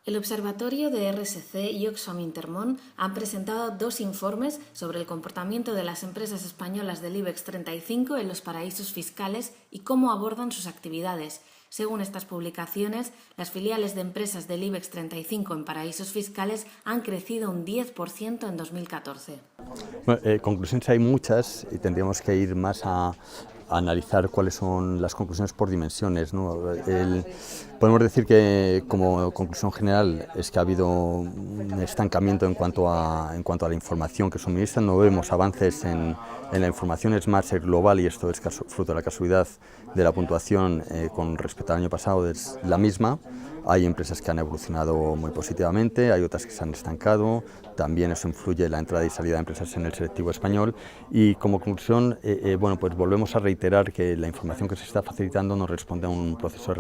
El Observatorio de RSC y Oxfam Intermón han presentado dos informes sobre el comportamiento de las empresas españolas del IBEX 35 en los paraísos fiscales y cómo abordan sus actividades. Según estas publicaciones, las filiales de empresas del IBEX 35 en paraísos fiscales han crecido un 10% en 2014. Bueno, conclusiones hay muchas y tendríamos que ir más a analizar cuáles son las conclusiones por dimensiones, ¿no? Podemos decir que como conclusión general es que ha habido un estancamiento en cuanto a la información que suministran, no vemos avances en la información, es más global y esto es fruto de la casualidad de la puntuación con respecto al año pasado es la misma. Hay empresas que han evolucionado muy positivamente, hay otras que se han estancado, también eso influye en la entrada y salida de empresas en el selectivo español y como conclusión, bueno, pues volvemos a reiterar que la información que se está facilitando no responde a un proceso de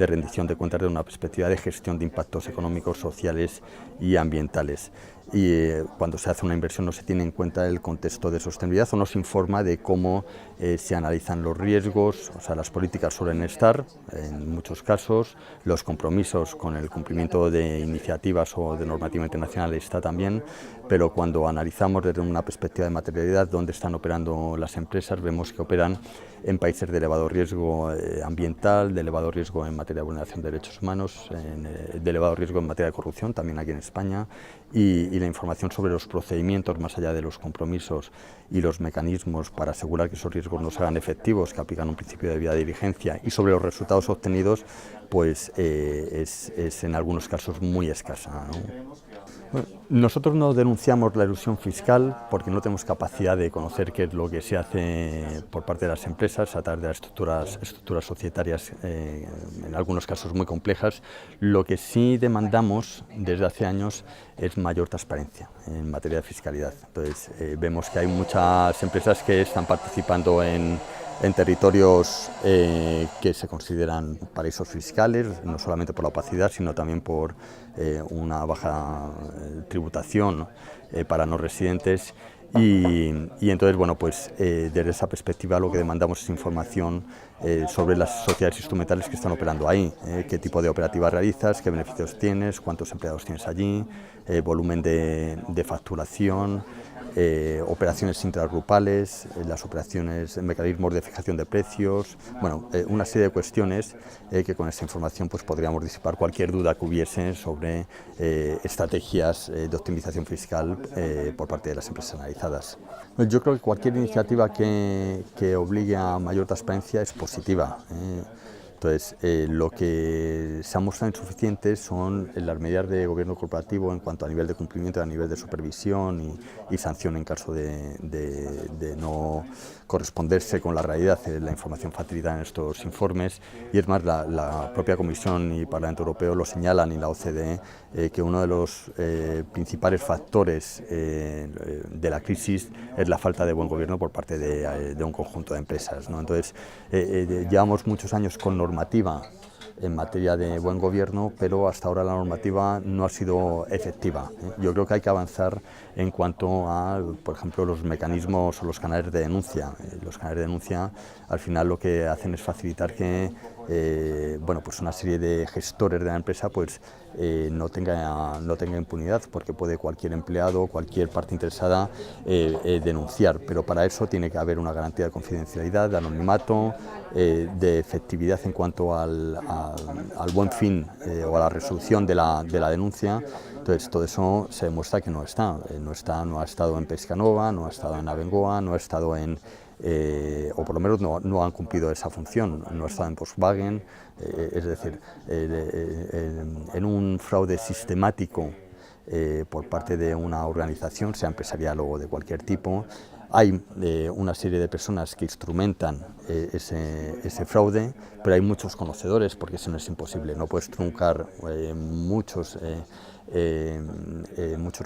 rendición de cuentas de una perspectiva de gestión de impactos económicos, sociales y ambientales. Y cuando se hace una inversión no se tiene en cuenta el contexto de sostenibilidad o no se informa de cómo se analizan los riesgos, o sea, las políticas suelen estar, en muchos casos, los compromisos con el cumplimiento de iniciativas o de normativa internacional está también, pero cuando analizamos desde una perspectiva de materialidad dónde están operando las empresas, vemos que operan en países de elevado riesgo ambiental, de elevado riesgo en materia de vulneración de derechos humanos, de elevado riesgo en materia de corrupción, también aquí en España, y la información sobre los procedimientos más allá de los compromisos y los mecanismos para asegurar que esos riesgos no se hagan efectivos, que aplican un principio de debida diligencia, y sobre los resultados obtenidos, pues es en algunos casos muy escasa, ¿no? Bueno, nosotros no denunciamos la elusión fiscal porque no tenemos capacidad de conocer qué es lo que se hace por parte de las empresas a través de las estructuras societarias, en algunos casos muy complejas. Lo que sí demandamos desde hace años es mayor transparencia en materia de fiscalidad. Entonces, vemos que hay muchas empresas que están participando en territorios que se consideran paraísos fiscales, no solamente por la opacidad, sino también por una baja tributación para no residentes. Y entonces, bueno, pues desde esa perspectiva lo que demandamos es información sobre las sociedades instrumentales que están operando ahí, qué tipo de operativas realizas, qué beneficios tienes, cuántos empleados tienes allí, volumen de facturación, operaciones intragrupales, las operaciones, mecanismos de fijación de precios, bueno, una serie de cuestiones que con esta información pues podríamos disipar cualquier duda que hubiese sobre estrategias de optimización fiscal por parte de las empresas analizadas. Yo creo que cualquier iniciativa que obligue a mayor transparencia es positiva. Entonces, lo que se ha mostrado insuficiente son las medidas de gobierno corporativo en cuanto a nivel de cumplimiento, a nivel de supervisión y sanción en caso de no corresponderse con la realidad de la información facilitada en estos informes. Y es más, la propia Comisión y Parlamento Europeo lo señalan y la OCDE, que uno de los principales factores de la crisis es la falta de buen gobierno por parte de un conjunto de empresas, ¿no? Entonces, llevamos muchos años con normativa en materia de buen gobierno, pero hasta ahora la normativa no ha sido efectiva. Yo creo que hay que avanzar en cuanto a, por ejemplo, los mecanismos o los canales de denuncia. Los canales de denuncia al final lo que hacen es facilitar que bueno, pues una serie de gestores de la empresa pues, no tenga impunidad, porque puede cualquier empleado, cualquier parte interesada denunciar, pero para eso tiene que haber una garantía de confidencialidad, de anonimato, de efectividad en cuanto al buen fin o a la resolución de la denuncia. Entonces todo eso se demuestra que no ha estado en Pescanova, no ha estado en Abengoa, no ha estado en o por lo menos no han cumplido esa función, no ha estado en Volkswagen, es decir, en un fraude sistemático por parte de una organización, sea empresarial o de cualquier tipo. Hay una serie de personas que instrumentan ese fraude, pero hay muchos conocedores, porque eso no es imposible. No puedes truncar muchos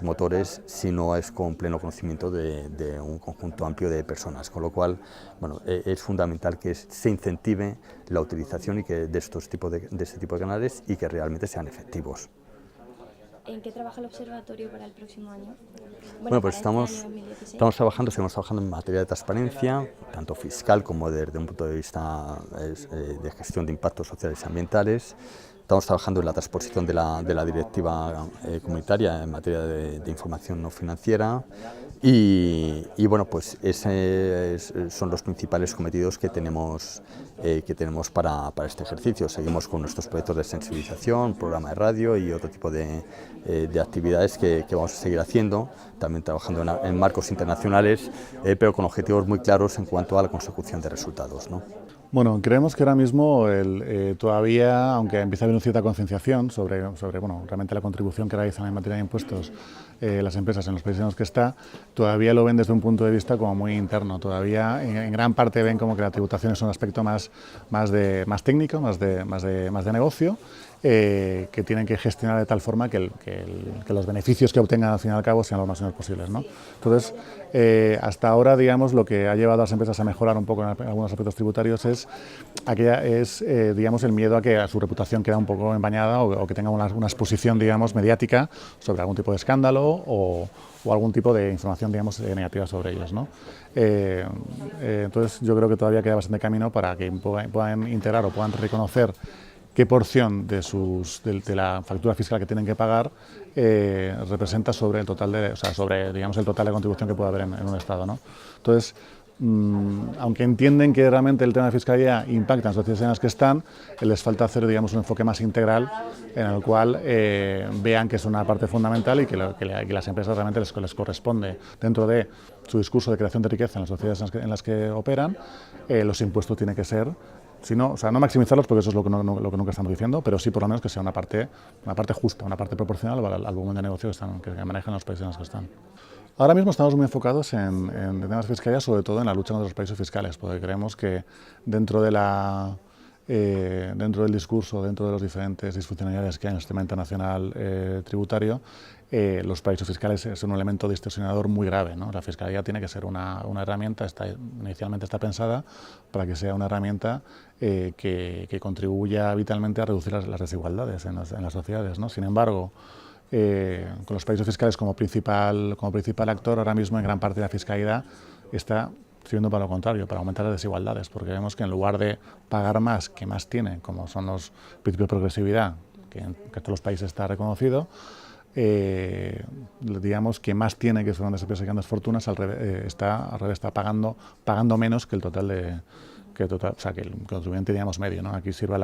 motores si no es con pleno conocimiento de un conjunto amplio de personas, con lo cual, bueno, es fundamental que se incentive la utilización y que de este tipo de canales y que realmente sean efectivos. ¿En qué trabaja el observatorio para el próximo año? Bueno, pues este año, seguimos trabajando en materia de transparencia, tanto fiscal como desde un punto de vista de gestión de impactos sociales y ambientales. Estamos trabajando en la transposición de la directiva comunitaria en materia de información no financiera y bueno, pues esos son los principales cometidos que tenemos para este ejercicio. Seguimos con nuestros proyectos de sensibilización, programa de radio y otro tipo de actividades que vamos a seguir haciendo, también trabajando en marcos internacionales, pero con objetivos muy claros en cuanto a la consecución de resultados, ¿no? Bueno, creemos que ahora mismo todavía, aunque empieza a haber una cierta concienciación sobre realmente la contribución que realizan en materia de impuestos las empresas en los países en los que está, todavía lo ven desde un punto de vista como muy interno. Todavía en gran parte ven como que la tributación es un aspecto más técnico, más de negocio, que tienen que gestionar de tal forma que los beneficios que obtengan al fin y al cabo sean los máximos posibles, ¿no? Entonces, hasta ahora, digamos, lo que ha llevado a las empresas a mejorar un poco en algunos aspectos tributarios es digamos, el miedo a que su reputación quede un poco empañada o que tenga una exposición, digamos, mediática sobre algún tipo de escándalo o algún tipo de información, digamos, negativa sobre ellos, ¿no? Entonces, yo creo que todavía queda bastante camino para que puedan integrar o puedan reconocer qué porción de la factura fiscal que tienen que pagar representa sobre el total sobre, digamos, el total de contribución que puede haber en un Estado, ¿no? Entonces, aunque entienden que realmente el tema de fiscalidad impacta en las sociedades en las que están, les falta hacer, digamos, un enfoque más integral en el cual vean que es una parte fundamental y que las empresas realmente les corresponde, dentro de su discurso de creación de riqueza en las sociedades en las que operan, los impuestos tienen que ser, no maximizarlos, porque eso es lo que nunca estamos diciendo, pero sí por lo menos que sea una parte justa, una parte proporcional al volumen de negocio que manejan los países en los que están. Ahora mismo estamos muy enfocados en temas de fiscalidad, sobre todo en la lucha contra los paraísos fiscales, porque creemos que dentro del discurso, dentro de las diferentes disfuncionalidades que hay en el sistema internacional tributario, los paraísos fiscales es un elemento distorsionador muy grave, ¿no? La fiscalidad tiene que ser una herramienta, inicialmente está pensada para que sea una herramienta que contribuya vitalmente a reducir las desigualdades en las sociedades, ¿no? Sin embargo, con los paraísos fiscales como principal actor, ahora mismo en gran parte de la fiscalidad está sirviendo para lo contrario, para aumentar las desigualdades, porque vemos que en lugar de pagar más que más tiene, como son los principios de progresividad, que en todos los países está reconocido, digamos que más tiene, que son grandes empresas y grandes fortunas, está pagando menos que el total que el contribuyente, digamos, medio, ¿no? Aquí sirve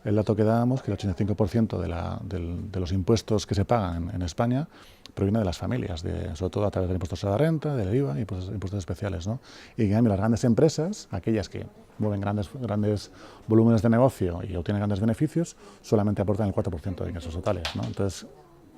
el dato que dábamos, que el 85% de los impuestos que se pagan en España proviene de las familias, sobre todo a través del impuesto sobre la renta, del IVA y impuestos especiales, ¿no? Y en cambio las grandes empresas, aquellas que mueven grandes volúmenes de negocio y obtienen grandes beneficios, solamente aportan el 4% de ingresos totales, ¿no? Entonces,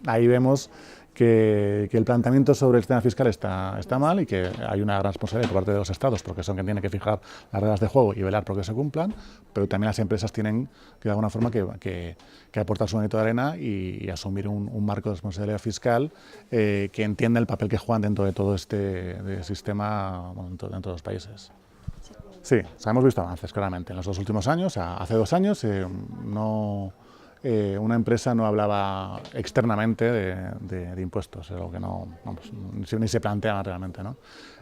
ahí vemos que el planteamiento sobre el sistema fiscal está mal y que hay una gran responsabilidad por parte de los Estados, porque son quienes tienen que fijar las reglas de juego y velar por que se cumplan, pero también las empresas tienen que, de alguna forma, que aportar su granito de arena y asumir un marco de responsabilidad fiscal que entienda el papel que juegan dentro de todo este sistema, dentro de los países. Sí, hemos visto avances, claramente. En los 2 últimos años, hace 2 años, una empresa no hablaba externamente de impuestos, es algo que ni se planteaba realmente, ¿no?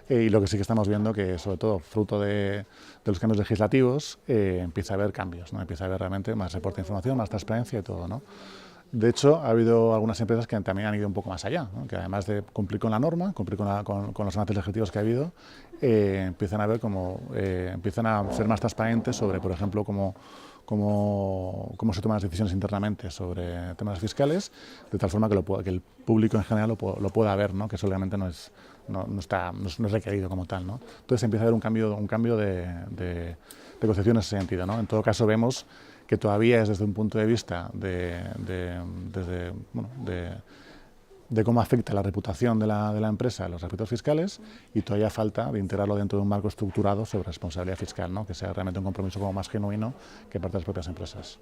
Y lo que sí que estamos viendo que, sobre todo, fruto de los cambios legislativos, empieza a haber cambios, ¿no? Empieza a haber realmente más reporte de información, más transparencia y todo, ¿no? De hecho, ha habido algunas empresas que también han ido un poco más allá, ¿no? Que además de cumplir con la norma, cumplir con los avances legislativos que ha habido, empiezan a ser más transparentes sobre, por ejemplo, cómo se toman las decisiones internamente sobre temas fiscales, de tal forma que el público en general lo pueda ver, ¿no? Que eso realmente no es requerido como tal, ¿no? Entonces empieza a haber un cambio de concepción en ese sentido, ¿no? En todo caso, vemos que todavía es desde un punto de vista de cómo afecta la reputación de la empresa los aspectos fiscales, y todavía falta de integrarlo dentro de un marco estructurado sobre responsabilidad fiscal, ¿no? Que sea realmente un compromiso como más genuino que parte de las propias empresas.